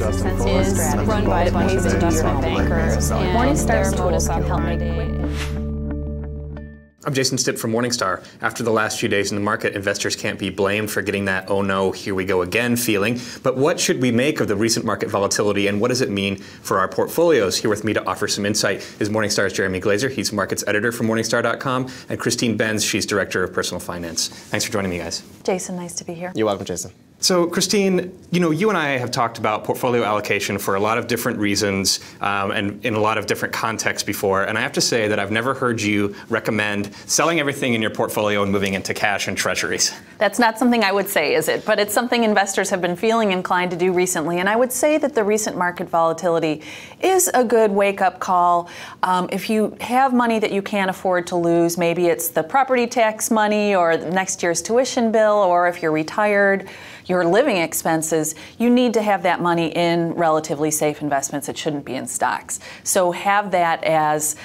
is run by a bunch of investment bankers, and Morningstar's tools can help make quick. I'm Jason Stipp from Morningstar. After the last few days in the market, investors can't be blamed for getting that "oh no, here we go again" feeling. But what should we make of the recent market volatility, and what does it mean for our portfolios? Here with me to offer some insight is Morningstar's Jeremy Glaser. He's markets editor for Morningstar.com, and Christine Benz. She's director of personal finance. Thanks for joining me, guys. Jason, nice to be here. You're welcome, Jason. So, Christine, you and I have talked about portfolio allocation for a lot of different reasons and in a lot of different contexts before. And I have to say that I've never heard you recommend selling everything in your portfolio and moving into cash and treasuries. That's not something I would say, is it? But it's something investors have been feeling inclined to do recently. And I would say that the recent market volatility is a good wake-up call. If you have money that you can't afford to lose, maybe it's the property tax money or next year's tuition bill, or if you're retired, your living expenses, you need to have that money in relatively safe investments. It shouldn't be in stocks. So have that as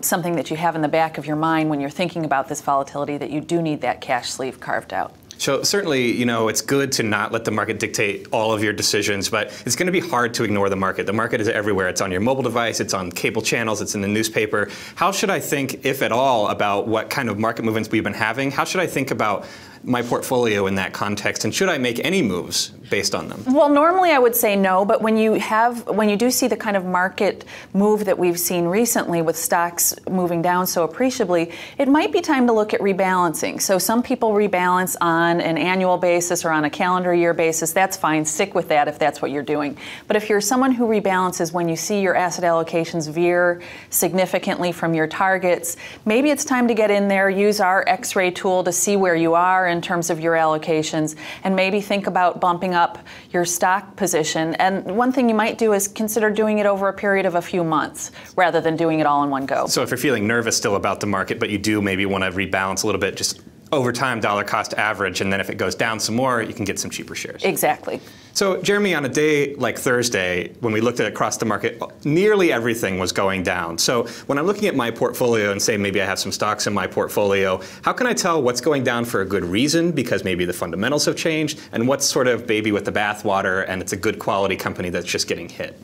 something that you have in the back of your mind when you're thinking about this volatility, that you do need that cash sleeve carved out. So certainly, it's good to not let the market dictate all of your decisions, but it's going to be hard to ignore the market. The market is everywhere. It's on your mobile device, it's on cable channels, it's in the newspaper. How should I think, if at all, about what kind of market movements we've been having? How should I think about my portfolio in that context, and should I make any moves based on them? Well, normally I would say no, but when you do see the kind of market move that we've seen recently with stocks moving down so appreciably, it might be time to look at rebalancing. So some people rebalance on an annual basis or on a calendar year basis. That's fine. Stick with that if that's what you're doing. But if you're someone who rebalances when you see your asset allocations veer significantly from your targets, maybe it's time to get in there, use our X-ray tool to see where you are in terms of your allocations, and maybe think about bumping up your stock position. And one thing you might do is consider doing it over a period of a few months rather than doing it all in one go. So if you're feeling nervous still about the market, but you do maybe want to rebalance a little bit, just over time, dollar cost average, and then if it goes down some more, you can get some cheaper shares. Exactly. So, Jeremy, on a day like Thursday, when we looked at across the market, nearly everything was going down. So when I'm looking at my portfolio and say maybe I have some stocks in my portfolio, how can I tell what's going down for a good reason, because maybe the fundamentals have changed, and what's sort of baby with the bathwater and it's a good quality company that's just getting hit?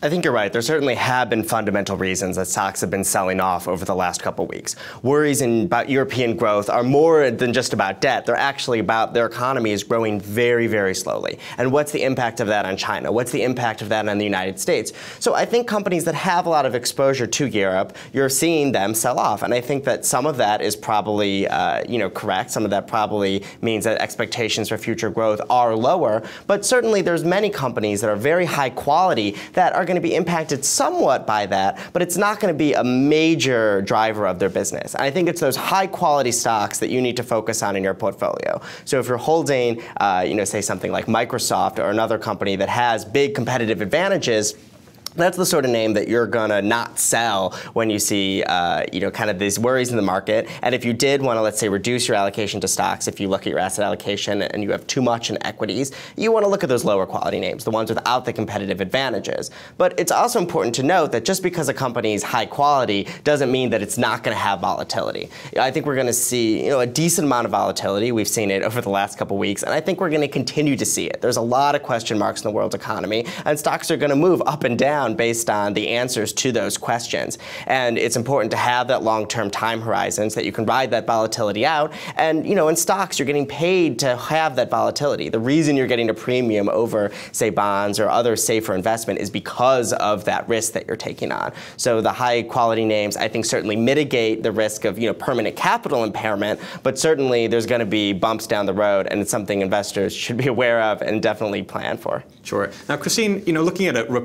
I think you're right. There certainly have been fundamental reasons that stocks have been selling off over the last couple of weeks. Worries about European growth are more than just about debt. They're actually about their economy is growing very, very slowly. And what's the impact of that on China? What's the impact of that on the United States? So I think companies that have a lot of exposure to Europe, you're seeing them sell off. And I think that some of that is probably correct. Some of that probably means that expectations for future growth are lower. But certainly there's many companies that are very high quality that are going to be impacted somewhat by that, but it's not going to be a major driver of their business. And I think it's those high quality stocks that you need to focus on in your portfolio. So if you're holding, say something like Microsoft or another company that has big competitive advantages, that's the sort of name that you're gonna not sell when you see, kind of these worries in the market. And if you did want to, let's say, reduce your allocation to stocks, if you look at your asset allocation and you have too much in equities, you want to look at those lower quality names, the ones without the competitive advantages. But it's also important to note that just because a company is high quality doesn't mean that it's not going to have volatility. I think we're going to see, a decent amount of volatility. We've seen it over the last couple of weeks, and I think we're going to continue to see it. There's a lot of question marks in the world's economy, and stocks are going to move up and down based on the answers to those questions. And it's important to have that long-term time horizon so that you can ride that volatility out. And in stocks, you're getting paid to have that volatility. The reason you're getting a premium over, say, bonds or other safer investment is because of that risk that you're taking on. So the high-quality names, I think, certainly mitigate the risk of permanent capital impairment, but certainly there's going to be bumps down the road, and it's something investors should be aware of and definitely plan for. Sure. Now, Christine, looking at a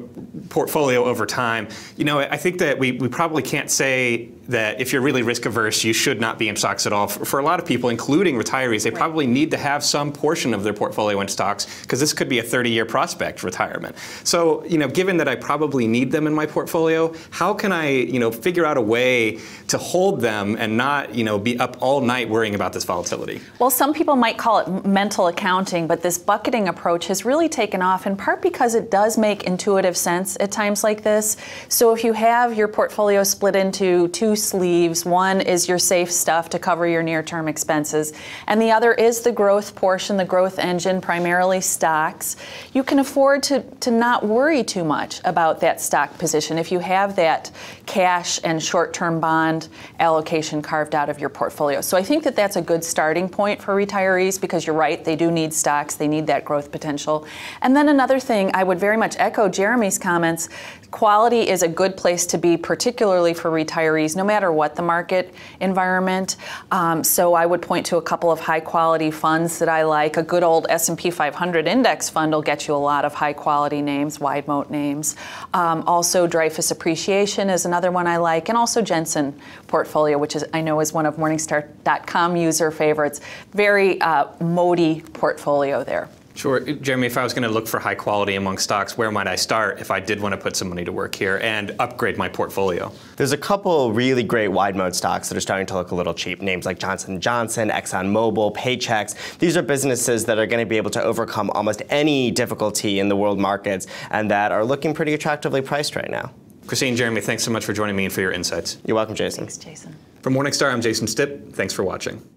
portfolio over time, I think that we probably can't say that if you're really risk averse, you should not be in stocks at all. For a lot of people, including retirees, they probably need to have some portion of their portfolio in stocks, because this could be a 30-year prospect retirement. So, given that I probably need them in my portfolio, how can I, figure out a way to hold them and not, be up all night worrying about this volatility? Well, some people might call it mental accounting, but this bucketing approach has really taken off, in part because it does make intuitive sense. It times like this. So if you have your portfolio split into two sleeves, one is your safe stuff to cover your near-term expenses, and the other is the growth portion, the growth engine, primarily stocks, you can afford to not worry too much about that stock position if you have that cash and short-term bond allocation carved out of your portfolio. So I think that that's a good starting point for retirees, because you're right, they do need stocks, they need that growth potential. And then another thing, I would very much echo Jeremy's comments, quality is a good place to be, particularly for retirees, no matter what the market environment. So I would point to a couple of high quality funds that I like. A good old S&P 500 index fund will get you a lot of high quality names, wide moat names. Also Dreyfus Appreciation is another one I like, and also Jensen Portfolio, which I know is one of Morningstar.com user favorites. Very moaty portfolio there. Sure. Jeremy, if I was going to look for high quality among stocks, where might I start if I did want to put some money to work here and upgrade my portfolio? There's a couple really great wide mode stocks that are starting to look a little cheap. Names like Johnson & Johnson, ExxonMobil, Paychex. These are businesses that are going to be able to overcome almost any difficulty in the world markets and that are looking pretty attractively priced right now. Christine, Jeremy, thanks so much for joining me and for your insights. You're welcome, Jason. Thanks, Jason. From Morningstar, I'm Jason Stipp. Thanks for watching.